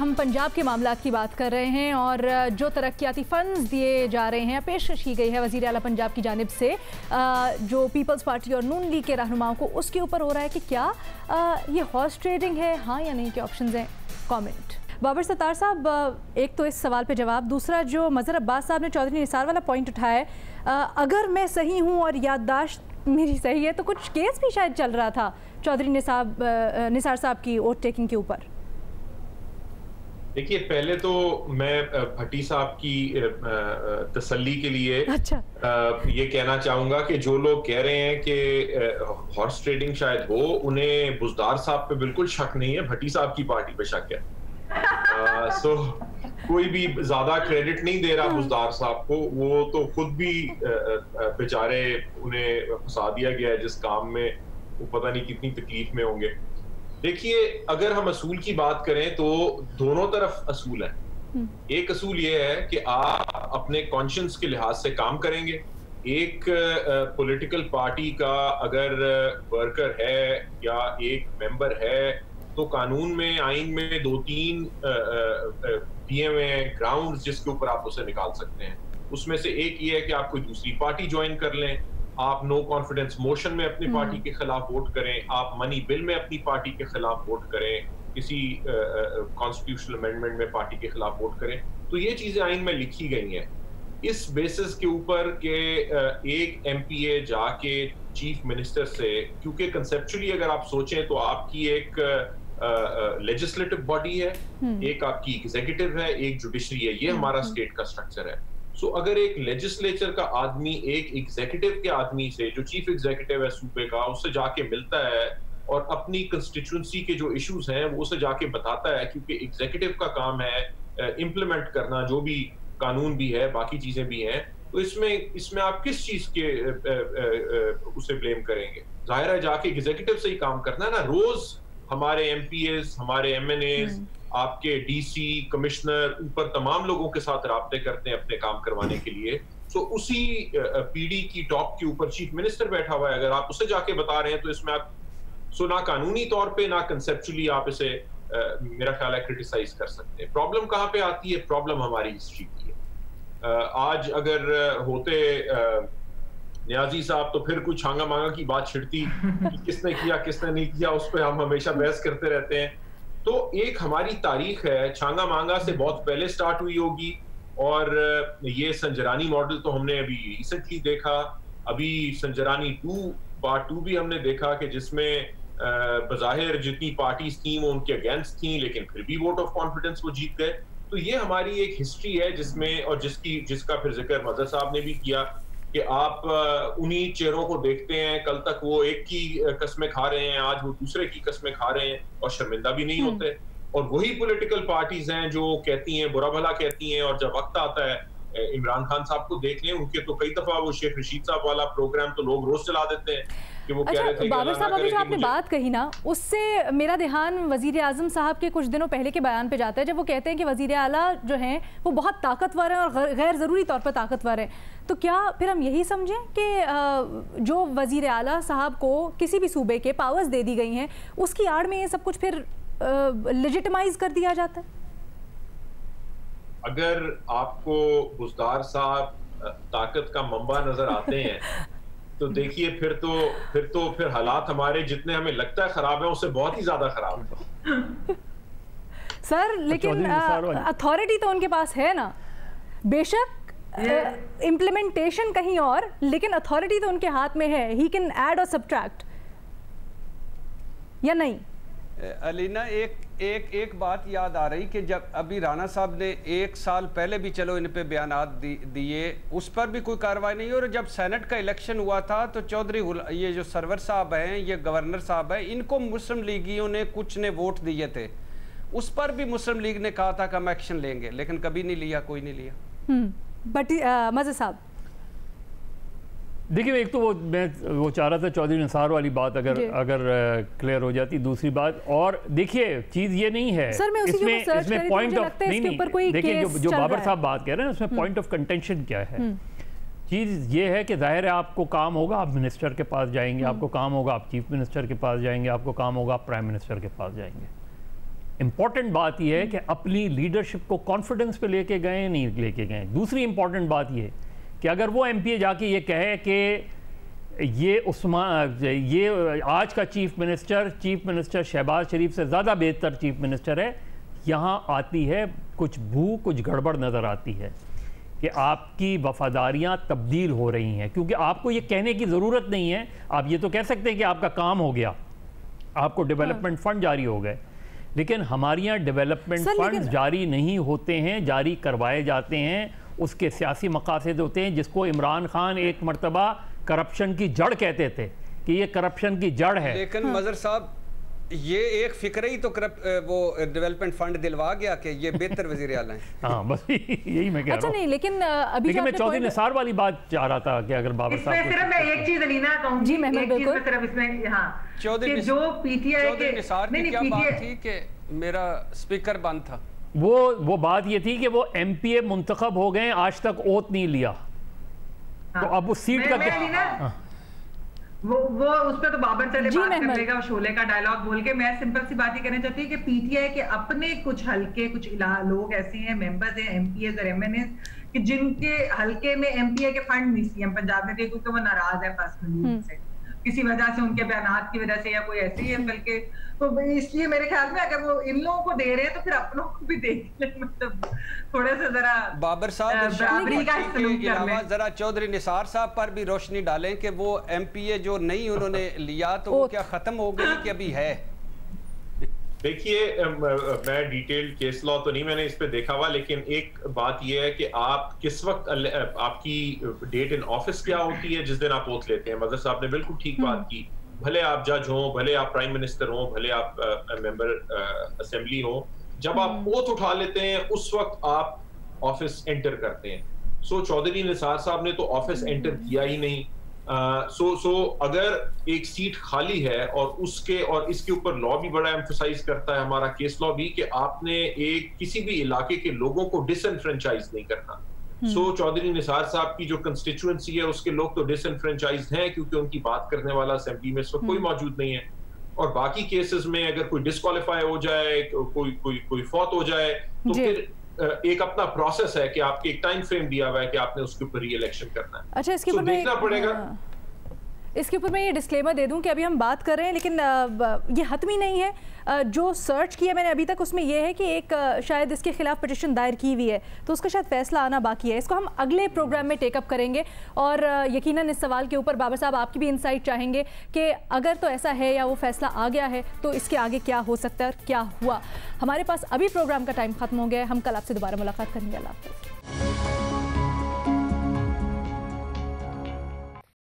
हम पंजाब के मामलात की बात कर रहे हैं और जो तरक्याती फ़ंड्स दिए जा रहे हैं, पेशकश की गई है वज़ीर आला पंजाब की जानिब से जो पीपल्स पार्टी और नून लीग के रहनुमाओं को, उसके ऊपर हो रहा है कि क्या ये हॉर्स ट्रेडिंग है, हाँ या नहीं, के ऑप्शंस हैं। कमेंट बाबर सत्तार साहब, एक तो इस सवाल पे जवाब, दूसरा जो मज़हर अब्बास साहब ने चौधरी निसार वाला पॉइंट उठाया है, अगर मैं सही हूँ और याददाश्त मेरी सही है तो कुछ केस भी शायद चल रहा था चौधरी निसार साहब की वोट टेकिंग के ऊपर। देखिए, पहले तो मैं भट्टी साहब की तसल्ली के लिए ये कहना चाहूंगा कि जो लोग कह रहे हैं कि हॉर्स ट्रेडिंग शायद हो, उन्हें बुज़दार साहब पे बिल्कुल शक नहीं है, भट्टी साहब की पार्टी पे शक है। सो कोई भी ज्यादा क्रेडिट नहीं दे रहा बुज़दार साहब को, वो तो खुद भी बेचारे, उन्हें फंसा दिया गया है जिस काम में, वो पता नहीं कितनी तकलीफ में होंगे। देखिए, अगर हम असूल की बात करें तो दोनों तरफ असूल है। एक असूल ये है कि आप अपने कॉन्शियंस के लिहाज से काम करेंगे। एक पॉलिटिकल पार्टी का अगर वर्कर है या एक मेंबर है तो कानून में, आइन में 2-3 दिए हुए हैं ग्राउंड्स जिसके ऊपर आप उसे निकाल सकते हैं। उसमें से एक ये है कि आप कोई दूसरी पार्टी ज्वाइन कर लें, आप नो कॉन्फिडेंस मोशन में अपनी पार्टी के खिलाफ वोट करें, आप मनी बिल में अपनी पार्टी के खिलाफ वोट करें, किसी कॉन्स्टिट्यूशनल अमेंडमेंट में पार्टी के खिलाफ वोट करें। तो ये चीजें आइन में लिखी गई हैं। इस बेसिस के ऊपर के एक एमपीए जाके चीफ मिनिस्टर से, क्योंकि कंसेप्चुअली अगर आप सोचें तो आपकी एक लेजिस्लेटिव बॉडी है, एक आपकी एग्जीक्यूटिव है, एक जुडिशरी है, ये हमारा स्टेट का स्ट्रक्चर है। सो अगर एक लेजिस्लेचर का आदमी एक एग्जीक्यूटिव के आदमी से, जो चीफ एग्जीक्यूटिव है सूबे का, उससे जाके मिलता है और अपनी कंस्टिट्यूंसी के जो इश्यूज हैं वो उसे जाके बताता है, क्योंकि एग्जीक्यूटिव का काम है इम्प्लीमेंट करना, जो भी कानून भी है, बाकी चीजें भी हैं, तो इसमें आप किस चीज के उसे ब्लेम करेंगे? जाहिर है जाके एग्जीक्यूटिव से ही काम करना है ना। रोज हमारे एमपीएस, हमारे एमएनएस, आपके डीसी, कमिश्नर, ऊपर तमाम लोगों के साथ राब्ते करते हैं अपने काम करवाने के लिए। सो उसी पीडी की टॉप के ऊपर चीफ मिनिस्टर बैठा हुआ है, अगर आप उसे जाके बता रहे हैं तो इसमें आप ना कानूनी तौर पे ना कंसेप्चुअली आप इसे मेरा ख्याल है क्रिटिसाइज कर सकते हैं। प्रॉब्लम कहाँ पे आती है? प्रॉब्लम हमारी हिस्ट्री की है। आज अगर होते न्याजी साहब तो फिर कुछ छांगा मांगा की बात छिड़ती कि किसने किया किसने नहीं किया, उस पर हम हमेशा बहस करते रहते हैं। तो एक हमारी तारीख है, छांगा मांगा से बहुत पहले स्टार्ट हुई होगी, और ये संजरानी मॉडल तो हमने अभी रिसेंटली देखा, अभी संजरानी 2 पार्ट 2 भी हमने देखा कि जिसमें बज़ाहिर जितनी पार्टीज थी वो उनके अगेंस्ट थी, लेकिन फिर भी वोट ऑफ कॉन्फिडेंस वो जीत गए। तो ये हमारी एक हिस्ट्री है जिसमें, और जिसका फिर जिक्र मज़हर साहब ने भी किया कि आप उन्हीं चेहरों को देखते हैं, कल तक वो एक की कस्में खा रहे हैं, आज वो दूसरे की कस्में खा रहे हैं और शर्मिंदा भी नहीं होते। और वही पॉलिटिकल पार्टीज हैं जो कहती हैं, बुरा भला कहती हैं, और जब वक्त आता है, इमरान खान साहब को देख लें, उनके तो कई दफा वो शेख रशीद साहब वाला प्रोग्राम तो लोग रोज चला देते हैं कि वो कह रहे थे। बाबर साहब, अभी जो आपने बात कही ना, उससे मेरा ध्यान वजीर आजम साहब के कुछ दिनों पहले के बयान पे जाता है, जब वो कहते हैं कि वजीर आला जो हैं वो बहुत ताकतवर हैं और गैर ज़रूरी तौर पर ताकतवर हैं। तो क्या फिर हम यही समझें कि जो वजीर आला साहब को किसी भी सूबे के पावर्स दे दी गई हैं, उसकी आड़ में ये सब कुछ फिर लेजिटिमाइज कर दिया जाता है? अगर आपको बुज़दार साहब ताकत का मंबा नजर आते हैं तो देखिए फिर हालात हमारे जितने हमें लगता है खराब है, उससे बहुत ही ज्यादा खराब है सर। लेकिन अथॉरिटी तो उनके पास है ना, बेशक इम्प्लीमेंटेशन कहीं और, लेकिन अथॉरिटी तो उनके हाथ में है। ही कैन ऐड और सब्ट्रैक्ट, या नहीं? अलीना, एक बात याद आ रही कि जब अभी राणा साहब ने 1 साल पहले भी चलो इन पे बयानात दिए, उस पर भी कोई कार्रवाई नहीं हुई। और जब सेनेट का इलेक्शन हुआ था तो चौधरी ये जो सरवर साहब हैं, ये गवर्नर साहब हैं, इनको मुस्लिम लीगियों ने कुछ ने वोट दिए थे, उस पर भी मुस्लिम लीग ने कहा था कि हम एक्शन लेंगे, लेकिन कभी नहीं लिया, कोई नहीं लिया। बट मज़हर साहब, देखिए, एक तो वो चाह रहा था चौधरी निसार वाली बात अगर क्लियर हो जाती। दूसरी बात, और देखिए चीज़ ये नहीं है सर, मैं इसमें पॉइंट ऑफ नहीं, देखिए जो बाबर साहब बात कह रहे हैं उसमें पॉइंट ऑफ कंटेंशन क्या है। चीज़ ये है कि जाहिर है आपको काम होगा, आप मिनिस्टर के पास जाएंगे, आपको काम होगा, आप चीफ मिनिस्टर के पास जाएंगे, आपको काम होगा, आप प्राइम मिनिस्टर के पास जाएंगे। इम्पॉर्टेंट बात यह है कि अपनी लीडरशिप को कॉन्फिडेंस पे लेके गए नहीं लेके गए। दूसरी इम्पॉर्टेंट बात यह कि अगर वो एमपीए जाके ये कहे कि ये आज का चीफ मिनिस्टर शहबाज शरीफ से ज़्यादा बेहतर चीफ मिनिस्टर है, यहाँ आती है कुछ कुछ गड़बड़ नज़र आती है कि आपकी वफादारियाँ तब्दील हो रही हैं, क्योंकि आपको ये कहने की ज़रूरत नहीं है। आप ये तो कह सकते हैं कि आपका काम हो गया, आपको डेवलपमेंट फ़ंड जारी हो गए, लेकिन हमारे यहाँ डेवलपमेंट फंड जारी नहीं होते हैं, जारी करवाए जाते हैं, उसके सियासी मकासद होते हैं, जिसको इमरान खान एक मरतबा करप्शन की जड़ कहते थे कि ये करप्शन की जड़ है। लेकिन मजहर साहब ये एक फिक्र ही तो वो डेवलपमेंट फंड दिलवा गया कि ये बेहतर वजीर आला हैं। हाँ बस यही मैं कह रहा हूँ। नहीं, लेकिन अभी मैं चौधरी निसार वाली बात चाह रहा था कि अगर बाबर साहब सिर्फ मैं एक चीज अलीना कहूंगी, जी महमूद बिल्कुल सिर्फ इसमें हाँ चौधरी जो पीटीआई के निसार की क्या बात थी कि मेरा स्पीकर बंद था, वो बात ये थी कि वो एमपीए मुंतखब हो गए, आज तक ओथ नहीं लिया, तो अब उस सीट का वो उस पर तो बाबर चले बात कर लेगा, शोले का डायलॉग बोल के। मैं सिंपल सी बात ही कहना चाहती हूँ कि पीटीआई के अपने कुछ हल्के कुछ लोग ऐसे हैं, मेंबर्स हैं, एमपीएस और एमएनएस कि जिनके हल्के में एमपीए के फंड नहीं सीएम पंजाब में थे, क्योंकि वो नाराज है पर्सनली से किसी वजह से, उनके बयानात की वजह से या कोई ऐसे ही है, बल्कि तो इसलिए मेरे ख्याल में अगर वो इन लोगों को दे रहे हैं तो फिर अपनों को भी देख ले, मतलब थोड़ा सा जरा बाबर साहब जरा चौधरी निसार साहब पर भी रोशनी डालें कि वो एमपीए जो नहीं उन्होंने लिया तो वो क्या खत्म हो गई कि अभी है? देखिए मैं डिटेल्ड केस लॉ तो नहीं मैंने इस पे देखा हुआ, लेकिन एक बात यह है कि आप किस वक्त आपकी डेट इन ऑफिस क्या होती है जिस दिन आप ओथ लेते हैं। मदर साहब ने बिल्कुल ठीक बात की, भले आप जज हो, भले आप प्राइम मिनिस्टर हो, भले आप मेंबर असेंबली हो, जब आप ओथ उठा लेते हैं उस वक्त आप ऑफिस एंटर करते हैं। सो चौधरी निसार साहब ने तो ऑफिस एंटर किया ही नहीं। सो अगर एक सीट खाली है और इसके ऊपर लॉ भी बड़ा एम्फसाइज करता है, हमारा केस लॉ भी, कि आपने किसी भी इलाके के लोगों को डिसएनफ्रेंचाइज नहीं करना। सो चौधरी निसार साहब की जो कंस्टिट्यूएंसी है उसके लोग तो डिसएनफ्रेंचाइज हैं, क्योंकि उनकी बात करने वाला असेंबली में इस वक्त कोई मौजूद नहीं है। और बाकी केसेस में अगर कोई डिस्क्वालीफाई हो जाए, कोई फौत हो जाए, तो फिर एक अपना प्रोसेस है कि आपके एक टाइम फ्रेम दिया हुआ है कि आपने उसके ऊपर री इलेक्शन करना है। अच्छा, इसके ऊपर देखना पड़ेगा। इसके ऊपर मैं ये डिस्क्लेमर दे दूं कि अभी हम बात कर रहे हैं, लेकिन ये हतमी नहीं है। जो सर्च किया मैंने अभी तक उसमें यह है कि एक शायद इसके खिलाफ पिटीशन दायर की हुई है, तो उसका शायद फैसला आना बाकी है। इसको हम अगले प्रोग्राम में टेकअप करेंगे और यकीनन इस सवाल के ऊपर बाबर साहब आपकी भी इंसाइट चाहेंगे कि अगर तो ऐसा है या वो फैसला आ गया है तो इसके आगे क्या हो सकता है और क्या हुआ। हमारे पास अभी प्रोग्राम का टाइम खत्म हो गया है, हम कल आपसे दोबारा मुलाकात करेंगे। अल्लाह हाफ़िज़।